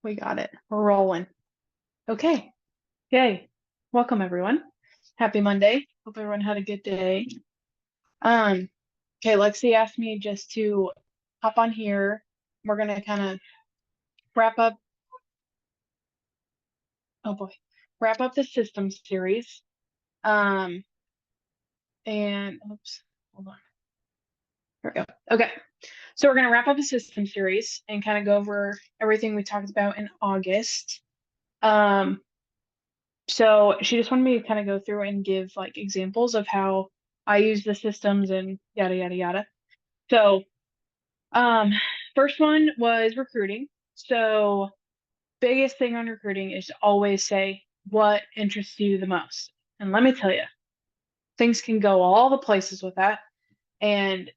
We got it. We're rolling. Okay. Yay. Welcome everyone. Happy Monday. Hope everyone had a good day. Um, okay, Lexi asked me just to hop on here. We're gonna kind of wrap up, oh boy, wrap up the systems series. Um, and oops, hold on. There we go. Okay. So we're gonna wrap up the system series and kind of go over everything we talked about in August. Um, So she just wanted me to kind of go through and give like examples of how I use the systems and yada yada yada. So, um, first one was recruiting. So, biggest thing on recruiting is to always say what interests you the most. And let me tell you, things can go all the places with that. And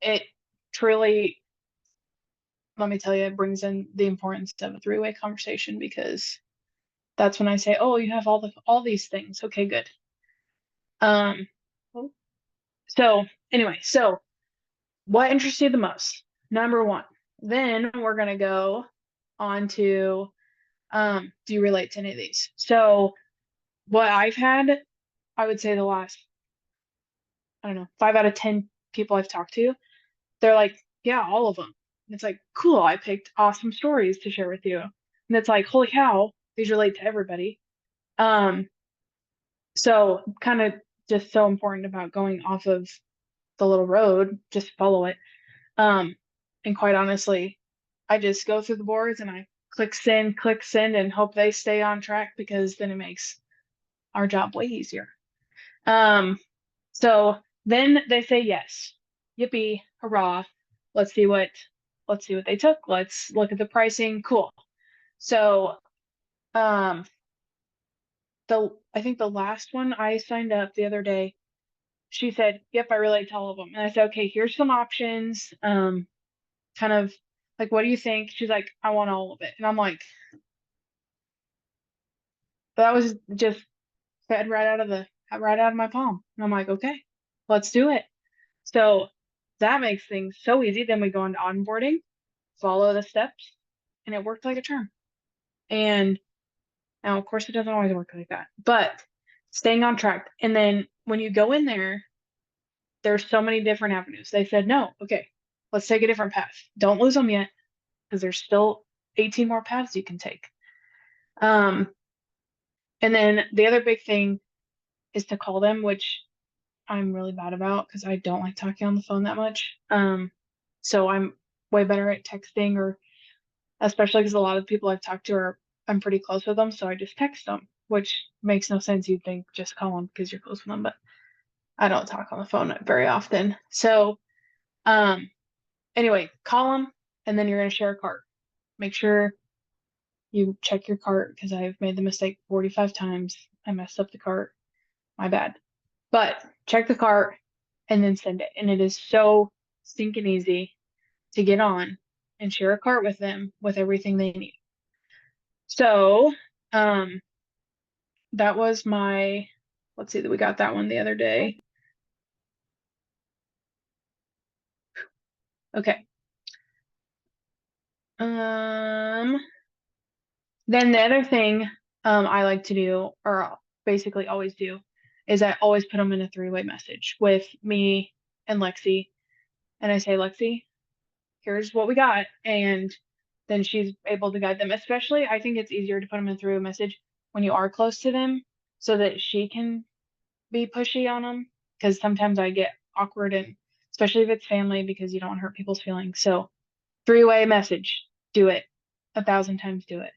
it truly, let me tell you, it brings in the importance of a three-way conversation because that's when I say, "Oh, you have all these things. Okay, good." Um, so anyway, so what interests you the most? Number one. Then we're gonna go on to do you relate to any of these? So what I've had, I would say the last, I don't know, 5 out of 10 people I've talked to, they're like, yeah, all of them. And it's like, cool, I picked awesome stories to share with you. And it's like, holy cow, these relate to everybody. Um, so kind of just so important about going off of the little road, just follow it. Um, and quite honestly, I just go through the boards and I click send, and hope they stay on track because then it makes our job way easier. Um, so then they say yes. Yippee, hurrah. Let's see what let's see what they took. Let's look at the pricing. Cool. So um I think the last one I signed up the other day, she said, yep, I relate to all of them. And I said, okay, here's some options. Kind of like, what do you think? She's like, I want all of it. And I'm like, that was just fed right out of my palm. And I'm like, okay, let's do it. So that makes things so easy. Then we go into onboarding, follow the steps, and it worked like a charm. And now, of course, it doesn't always work like that, but staying on track. And then when you go in there, there's so many different avenues. They said, no, okay, let's take a different path. Don't lose them yet, because there's still 18 more paths you can take. Um, and then the other big thing is to call them, which I'm really bad about because I don't like talking on the phone that much. So I'm way better at texting, or especially because a lot of the people I've talked to are I'm pretty close with them, so I just text them, which makes no sense. You'd think just call them because you're close with them, but I don't talk on the phone very often. So um anyway, call them and then you're gonna share a cart. Make sure you check your cart because I've made the mistake 45 times. I messed up the cart. My bad. But check the cart and then send it. And it is so stinking easy to get on and share a cart with them with everything they need. So, um, that was my, let's see that we got that one the other day. Okay. Um, then the other thing I like to do, or basically always do, is I always put them in a three-way message with me and Lexi. And I say, Lexi, here's what we got. And then she's able to guide them. Especially, I think it's easier to put them in through a message when you are close to them so that she can be pushy on them. Because sometimes I get awkward, and especially if it's family, because you don't want to hurt people's feelings. So, three-way message, do it 1,000 times, do it.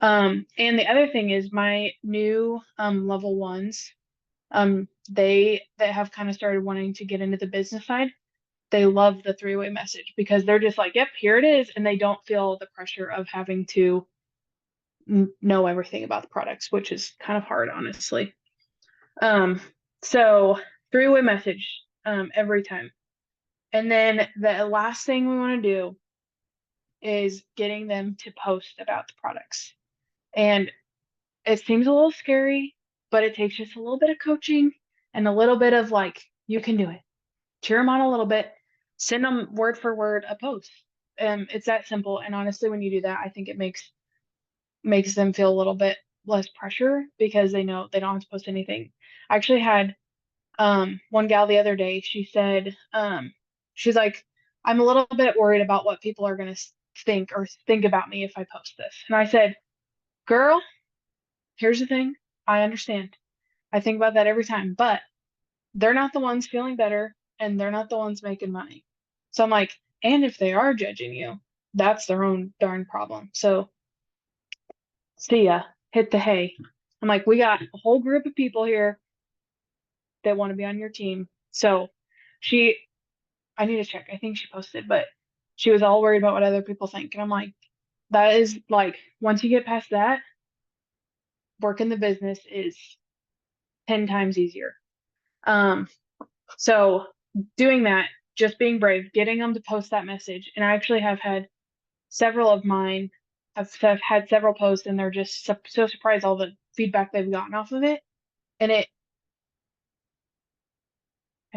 And the other thing is my new level ones, they have kind of started wanting to get into the business side. They love the three-way message because they're just like, yep, here it is. And they don't feel the pressure of having to know everything about the products, which is kind of hard, honestly. Um, so three-way message every time. And then the last thing we want to do is getting them to post about the products. And it seems a little scary, but it takes just a little bit of coaching and a little bit of like, you can do it. Cheer them on a little bit, send them word for word a post. It's that simple. And honestly, when you do that, I think it makes them feel a little bit less pressure because they know they don't have to post anything. I actually had one gal the other day, she said, she's like, I'm a little bit worried about what people are gonna think about me if I post this. And I said, girl, here's the thing. I understand. I think about that every time, but they're not the ones feeling better and they're not the ones making money. So I'm like, and if they are judging you, that's their own darn problem. So see ya, hit the hay. I'm like, we got a whole group of people here that want to be on your team. So she, I need to check. I think she posted, but she was all worried about what other people think. And I'm like, that is like, once you get past that, work in the business is 10 times easier. Um, so doing that, just being brave, getting them to post that message. And I actually have had several of mine have had several posts and they're just so surprised all the feedback they've gotten off of it. And I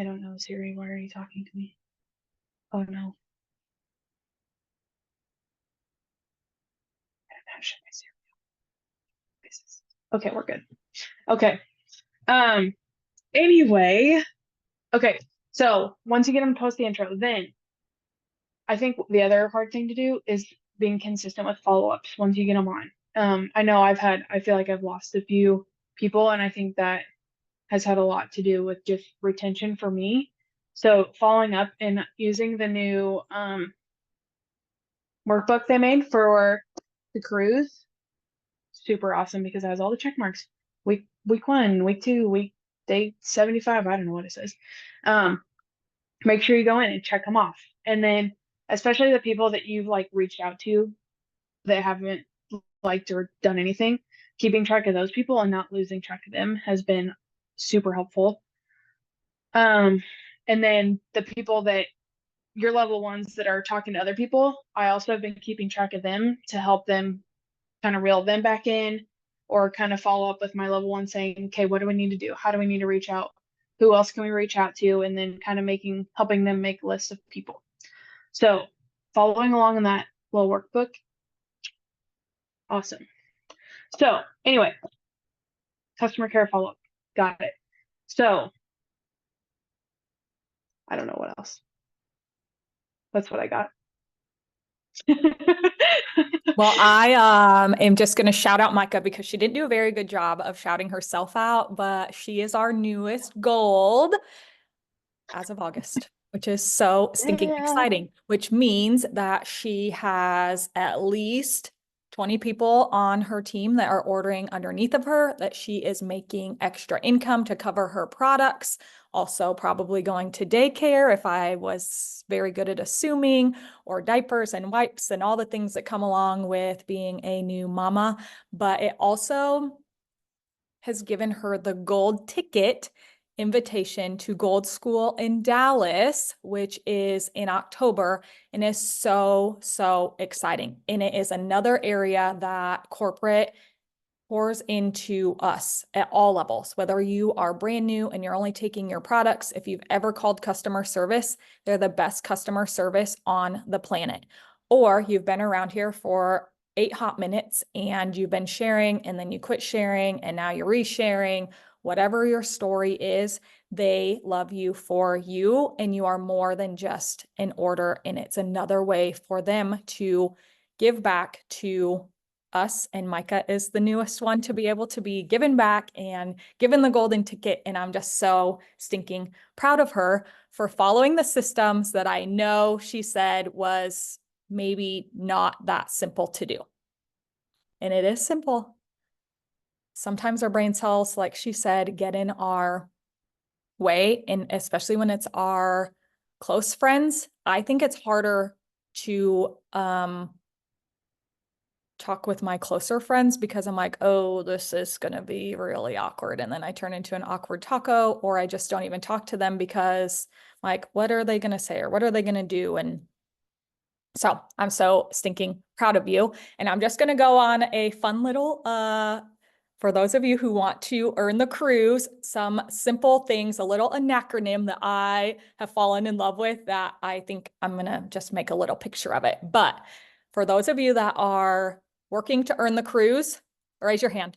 don't know, Siri, why are you talking to me? Oh no. Okay, we're good. Okay. Um, anyway, okay. So once you get them to post the intro, then I think the other hard thing to do is being consistent with follow-ups once you get them on. I know I feel like I've lost a few people, and I think that has had a lot to do with just retention for me. So following up and using the new workbook they made for the cruise, super awesome because it has all the check marks. Week 1, week 2, week day 75, I don't know what it says. Make sure you go in and check them off. And then especially the people that you've like reached out to that haven't liked or done anything, keeping track of those people and not losing track of them has been super helpful. And then the people that your level ones that are talking to other people, I also have been keeping track of them to help them kind of reel them back in or kind of follow up with my level one saying, okay, what do we need to do? How do we need to reach out? Who else can we reach out to? And then kind of helping them make lists of people. So following along in that little workbook, awesome. So anyway, customer care follow-up, got it. So I don't know what else. That's what I got. Well, I am just going to shout out Micah because she didn't do a very good job of shouting herself out, but she is our newest gold as of August, which is so stinking exciting, which means that she has at least 20 people on her team that are ordering underneath of her, that she is making extra income to cover her products. Also, probably going to daycare if I was very good at assuming, or diapers and wipes and all the things that come along with being a new mama. But it also has given her the gold ticket invitation to Gold School in Dallas, which is in October, and is so, so exciting. And it is another area that corporate pours into us at all levels, whether you are brand new and you're only taking your products. If you've ever called customer service, they're the best customer service on the planet. Or you've been around here for 8 hot minutes and you've been sharing and then you quit sharing and now you're resharing. Whatever your story is, they love you for you, and you are more than just an order. And it's another way for them to give back to us, and Micah is the newest one to be able to be given back and given the golden ticket. And I'm just so stinking proud of her for following the systems that I know she said was maybe not that simple to do. And it is simple. Sometimes our brain cells, like she said, get in our way, and especially when it's our close friends. I think it's harder to talk with my closer friends because I'm like, oh, this is going to be really awkward. And then I turn into an awkward taco, or I just don't even talk to them because like, what are they going to say or what are they going to do? And so I'm so stinking proud of you. And I'm just going to go on a fun little For those of you who want to earn the cruise, some simple things, a little acronym that I have fallen in love with that I think I'm going to just make a little picture of it. But for those of you that are working to earn the cruise, raise your hand.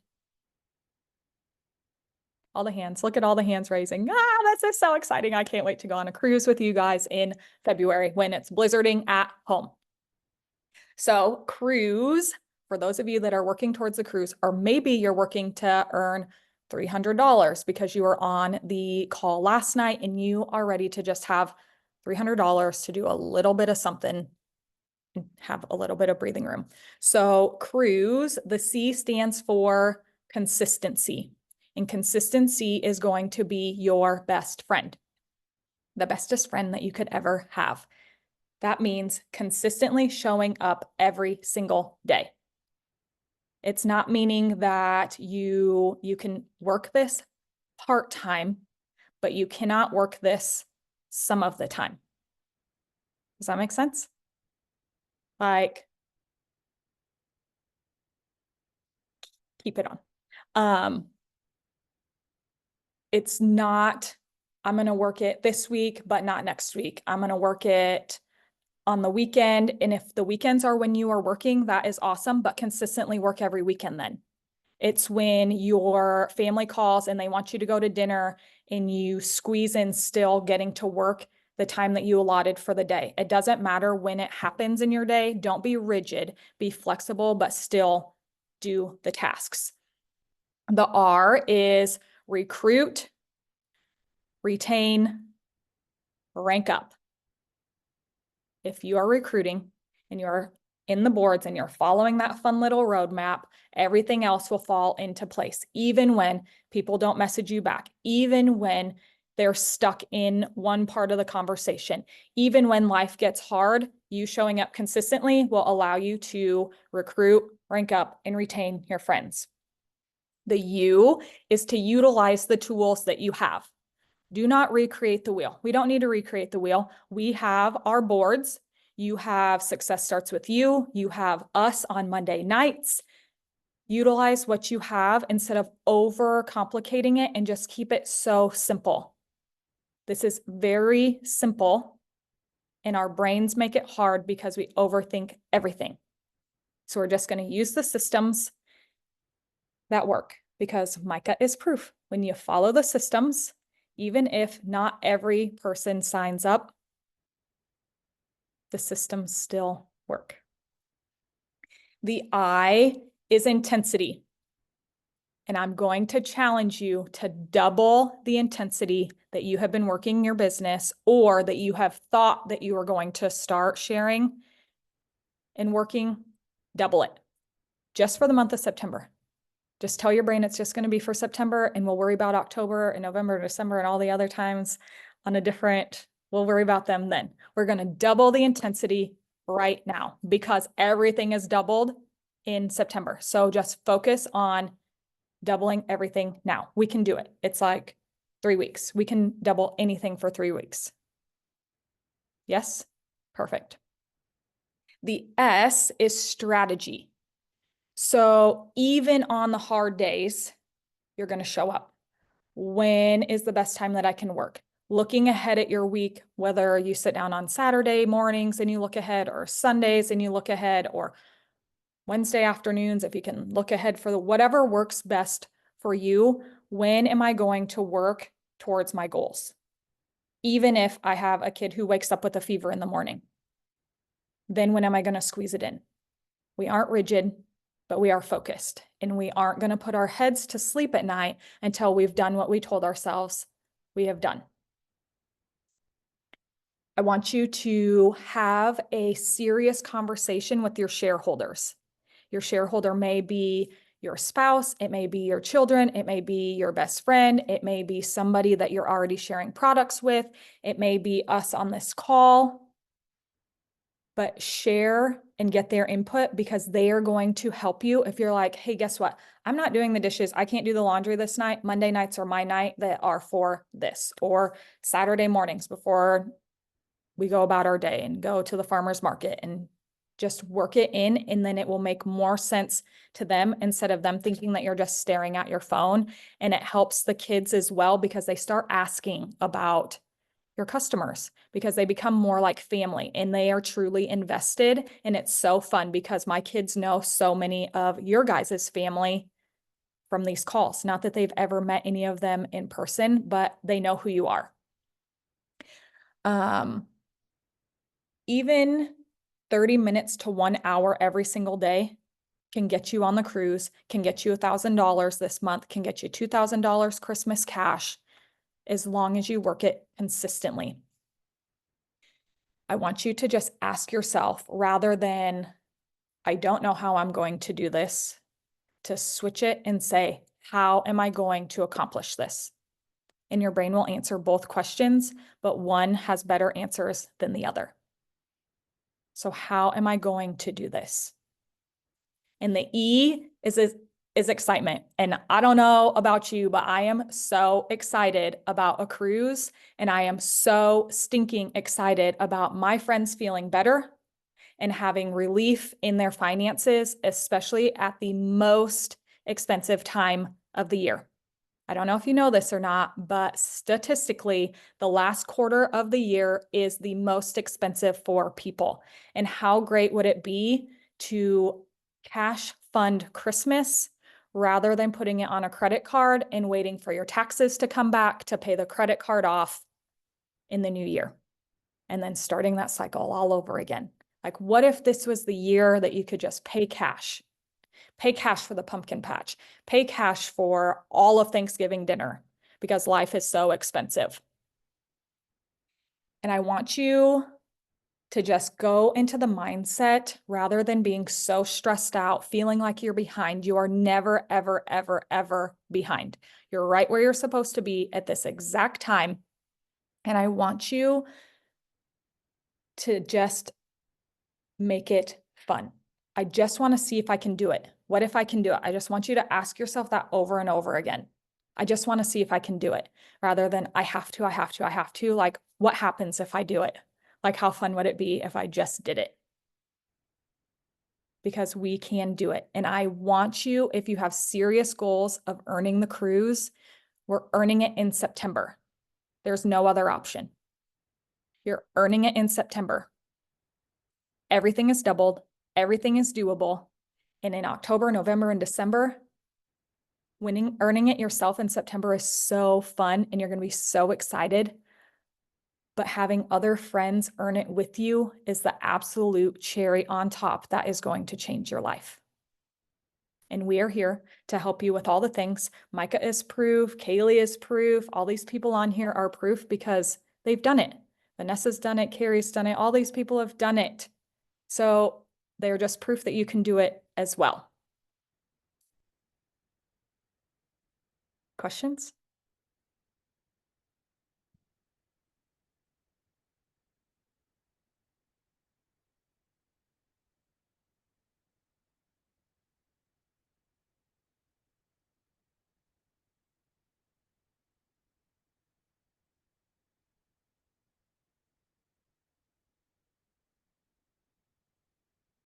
All the hands. Look at all the hands raising. Ah, this is so exciting. I can't wait to go on a cruise with you guys in February when it's blizzarding at home. So cruise, for those of you that are working towards the cruise, or maybe you're working to earn $300 because you were on the call last night and you are ready to just have $300 to do a little bit of something and have a little bit of breathing room. So cruise, the C stands for consistency. And consistency is going to be your best friend, the bestest friend that you could ever have. That means consistently showing up every single day. It's not meaning that you can work this part-time, but you cannot work this some of the time. Does that make sense? Like, keep it on. It's not, I'm going to work it this week, but not next week. I'm going to work it on the weekend. And if the weekends are when you are working, that is awesome, but consistently work every weekend then. It's when your family calls and they want you to go to dinner and you squeeze in still getting to work the time that you allotted for the day. It doesn't matter when it happens in your day. Don't be rigid, be flexible, but still do the tasks. The R is recruit, retain, rank up. If you are recruiting and you're in the boards and you're following that fun little roadmap, everything else will fall into place, even when people don't message you back, even when they're stuck in one part of the conversation, even when life gets hard, you showing up consistently will allow you to recruit, rank up, and retain your friends. The U is to utilize the tools that you have. Do not recreate the wheel. We don't need to recreate the wheel. We have our boards. You have Success Starts With You. You have us on Monday nights. Utilize what you have instead of over complicating it and just keep it so simple. This is very simple and our brains make it hard because we overthink everything. So we're just going to use the systems that work because Micah is proof. When you follow the systems, even if not every person signs up, the systems still work. The I is intensity. And I'm going to challenge you to double the intensity that you have been working your business or that you have thought that you are going to start sharing and working, double it just for the month of September. Just tell your brain it's just going to be for September and we'll worry about October and November and December and all the other times on a different, we'll worry about them then. We're going to double the intensity right now because everything is doubled in September. So just focus on doubling everything now. We can do it. It's like 3 weeks. We can double anything for 3 weeks. Yes? Perfect. The S is strategy. So even on the hard days, you're going to show up. When is the best time that I can work? Looking ahead at your week, whether you sit down on Saturday mornings and you look ahead, or Sundays and you look ahead, or Wednesday afternoons, if you can look ahead for whatever works best for you. When am I going to work towards my goals? Even if I have a kid who wakes up with a fever in the morning, then when am I going to squeeze it in? We aren't rigid, but we are focused, and we aren't going to put our heads to sleep at night until we've done what we told ourselves we have done. I want you to have a serious conversation with your shareholders. Your shareholder may be your spouse, it may be your children, it may be your best friend, it may be somebody that you're already sharing products with, it may be us on this call. But share and get their input because they are going to help you. If you're like, hey, guess what? I'm not doing the dishes. I can't do the laundry this night. Monday nights are my night that are for this, or Saturday mornings before we go about our day and go to the farmer's market and Just work it in, and then it will make more sense to them instead of them thinking that you're just staring at your phone. And it helps the kids as well because they start asking about your customers because they become more like family and they are truly invested. And it's so fun because my kids know so many of your guys' family from these calls. Not that they've ever met any of them in person, but they know who you are. Even 30 minutes to 1 hour every single day can get you on the cruise, can get you $1,000 this month, can get you $2,000 Christmas cash, as long as you work it consistently. I want you to just ask yourself, rather than, I don't know how I'm going to do this, to switch it and say, how am I going to accomplish this? And your brain will answer both questions, but one has better answers than the other. So how am I going to do this? And the E is excitement. And I don't know about you, but I am so excited about a cruise. And I am so stinking excited about my friends feeling better and having relief in their finances, especially at the most expensive time of the year. I don't know if you know this or not, but statistically, the last quarter of the year is the most expensive for people. And how great would it be to cash fund Christmas rather than putting it on a credit card and waiting for your taxes to come back to pay the credit card off in the new year, and then starting that cycle all over again? Like, what if this was the year that you could just pay cash? Pay cash for the pumpkin patch, pay cash for all of Thanksgiving dinner because life is so expensive. And I want you to just go into the mindset rather than being so stressed out, feeling like you're behind. You are never, ever, ever, ever behind. You're right where you're supposed to be at this exact time. And I want you to just make it fun. I just want to see if I can do it. What if I can do it? I just want you to ask yourself that over and over again. I just want to see if I can do it rather than I have to, I have to, I have to. Like, what happens if I do it? Like, how fun would it be if I just did it? Because we can do it. And I want you, if you have serious goals of earning the cruise, we're earning it in September. There's no other option. You're earning it in September. Everything is doubled. Everything is doable. And in October, November, and December, earning it yourself in September is so fun and you're going to be so excited. But having other friends earn it with you is the absolute cherry on top that is going to change your life. And we are here to help you with all the things. Micah is proof, Kaylee is proof, all these people on here are proof because they've done it. Vanessa's done it, Carrie's done it, all these people have done it. So they're just proof that you can do it as well. Questions?